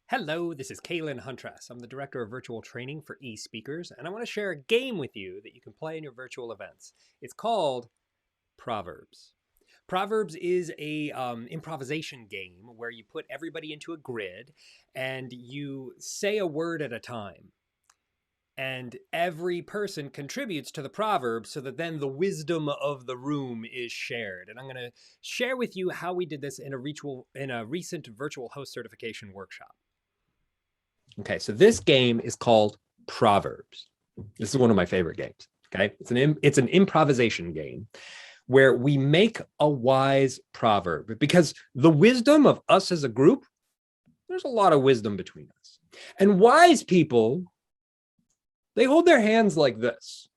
Hello, this is Kaylin Huntress. I'm the Director of Virtual Training for eSpeakers, and I want to share a game with you that you can play in your virtual events. It's called Proverbs. Proverbs is a improvisation game where you put everybody into a grid and you say a word at a time. And every person contributes to the proverb so that then the wisdom of the room is shared. And I'm going to share with you how we did this in a recent virtual host certification workshop. Okay, so this game is called Proverbs. This is one of my favorite games. Okay, it's an improvisation game where we make a wise proverb, because the wisdom of us as a group, there's a lot of wisdom between us. And wise people, they hold their hands like this.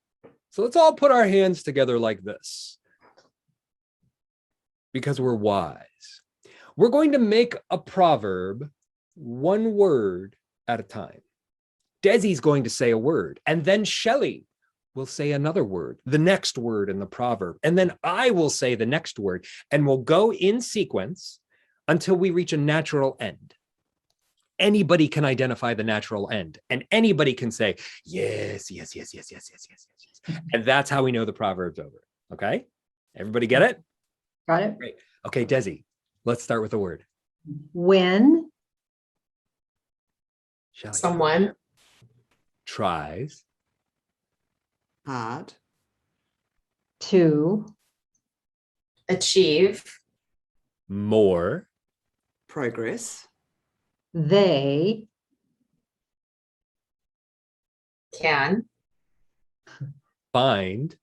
So let's all put our hands together like this, because we're wise. We're going to make a proverb one word at a time. Desi's going to say a word, and then Shelley will say another word, the next word in the proverb, and then I will say the next word, and we'll go in sequence until we reach a natural end. Anybody can identify the natural end, and anybody can say, yes, yes, yes, yes, yes, yes, yes, yes. And that's how we know the proverb's over. Okay? Everybody get it? Got it. Great. Okay, Desi, let's start with the word. When Shelley. Someone Tries. hard to achieve More. progress they can Find.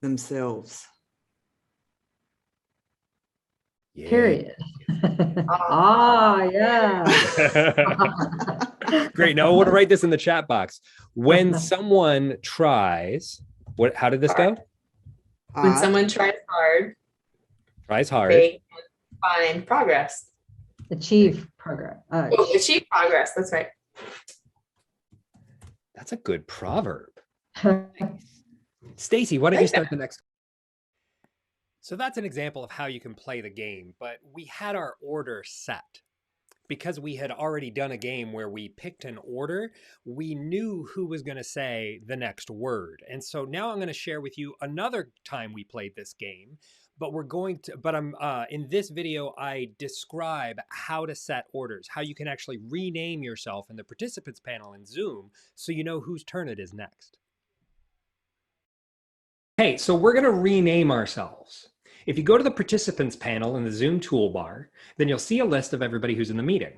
themselves. Yeah. period. Yeah. Great. Now I want to write this in the chat box. When someone tries, how did this go? When someone tries hard, Tries hard. they can find progress. Achieve progress. Achieve progress. That's right. That's a good proverb. Stacy, why don't you start the next? So that's an example of how you can play the game, but we had our order set. Because we had already done a game where we picked an order, we knew who was going to say the next word. And so now I'm going to share with you another time we played this game, but in this video, I describe how to set orders, how you can actually rename yourself in the participants panel in Zoom so you know whose turn it is next. Hey, so we're going to rename ourselves. If you go to the participants panel in the Zoom toolbar, then you'll see a list of everybody who's in the meeting.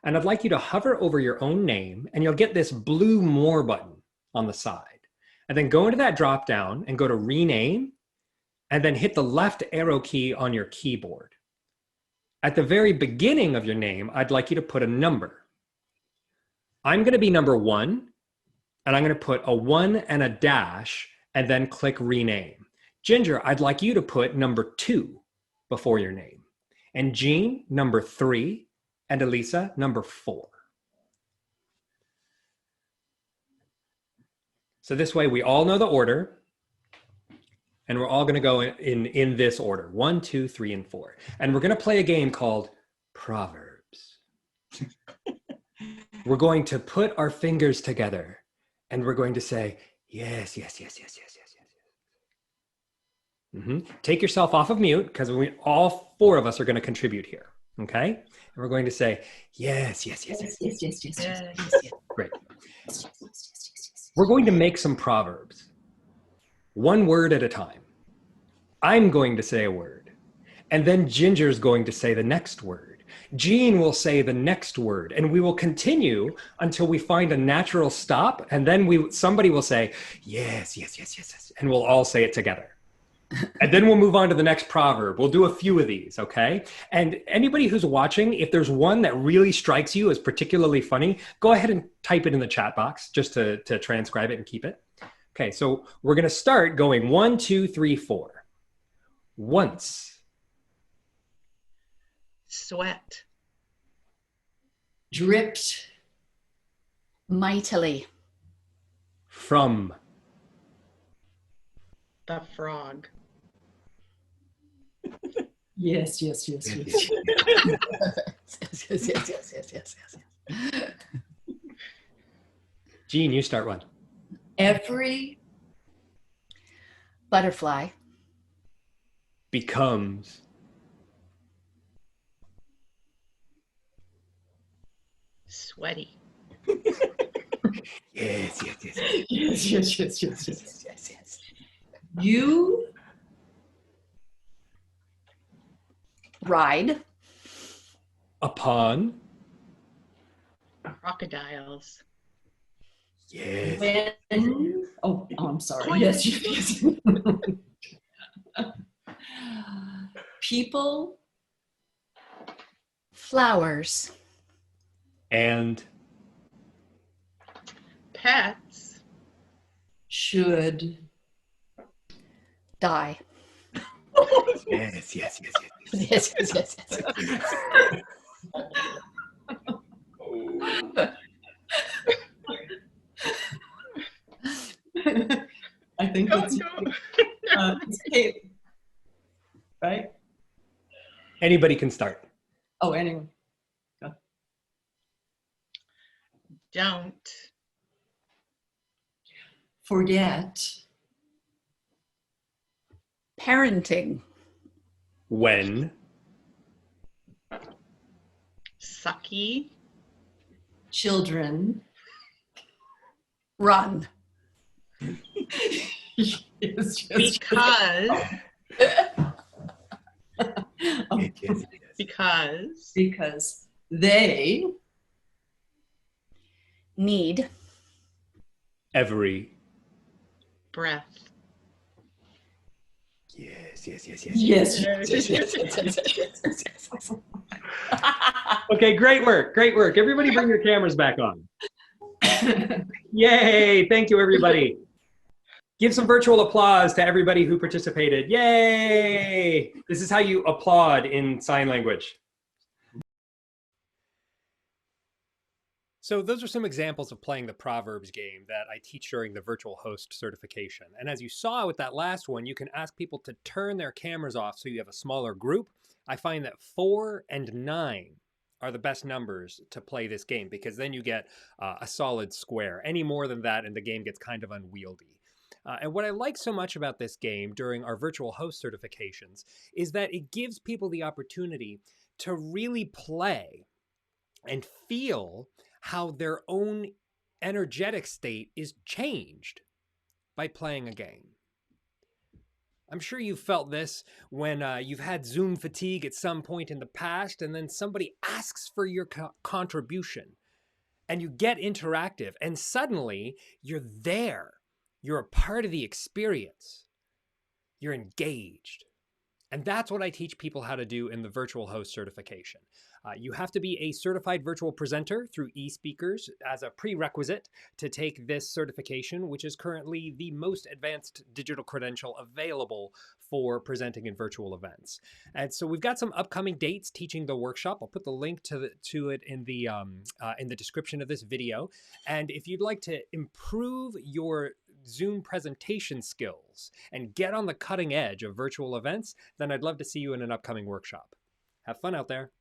And I'd like you to hover over your own name, and you'll get this blue More button on the side. And then go into that drop down and go to Rename, and then hit the left arrow key on your keyboard. At the very beginning of your name, I'd like you to put a number. I'm going to be number 1, and I'm going to put a 1 and a dash, and then click Rename. Ginger, I'd like you to put number 2 before your name. And Jean, number 3. And Elisa, number 4. So this way we all know the order. And we're all going to go in this order. 1, 2, 3, and 4. And we're going to play a game called Proverbs. We're going to put our fingers together. And we're going to say, yes, yes, yes, yes, yes, yes. Take yourself off of mute, because all 4 of us are going to contribute here. Okay? And we're going to say, yes, yes, yes, yes, yes, yes, yes, yes, yes, yes. Great. We're going to make some proverbs, one word at a time. I'm going to say a word, and then Ginger's going to say the next word. Jean will say the next word, and we will continue until we find a natural stop, and then somebody will say, yes, yes, yes, yes, yes, and we'll all say it together. And then we'll move on to the next proverb. We'll do a few of these, okay? And anybody who's watching, if there's one that really strikes you as particularly funny, go ahead and type it in the chat box just to transcribe it and keep it. Okay, so we're going to start going 1, 2, 3, 4. Once. Sweat. Dripped mightily. From. A frog. Yes, yes, yes, Yes, yes. yes. Jean, you start one. Every Butterfly Becomes Sweaty. Yes, yes, yes, yes, yes, yes, yes, yes. yes, yes, yes. You Ride upon Crocodiles. yes. when I'm sorry. Point. Yes, yes, yes. People flowers And Pets. should die. yes, yes, yes, yes. Yes, yes, yes, yes. I think No, it's, no. it's Kate. Right? Anybody can start. Oh, anyway. Don't Forget Parenting When sucky. children. run. Yes, yes, Because Oh, yes, yes, yes. because because they Need Every breath. yes, yes, yes, yes. yes, Yes, yes, yes, yes. Okay, great work. Great work. Everybody bring your cameras back on. Yay. Thank you, everybody. Give some virtual applause to everybody who participated. Yay. This is how you applaud in sign language. So those are some examples of playing the Proverbs game that I teach during the virtual host certification. And as you saw with that last one, you can ask people to turn their cameras off so you have a smaller group. I find that 4 and 9 are the best numbers to play this game because then you get a solid square. Any more than that and the game gets kind of unwieldy. And what I like so much about this game during our virtual host certifications is that it gives people the opportunity to really play and feel how their own energetic state is changed by playing a game. I'm sure you've felt this when you've had Zoom fatigue at some point in the past, and then somebody asks for your contribution, and you get interactive, and suddenly you're there. You're a part of the experience. You're engaged. And that's what I teach people how to do in the virtual host certification. You have to be a certified virtual presenter through eSpeakers as a prerequisite to take this certification, which is currently the most advanced digital credential available for presenting in virtual events. And so we've got some upcoming dates teaching the workshop. I'll put the link to it in the description of this video. And if you'd like to improve your Zoom presentation skills and get on the cutting edge of virtual events, then I'd love to see you in an upcoming workshop. Have fun out there.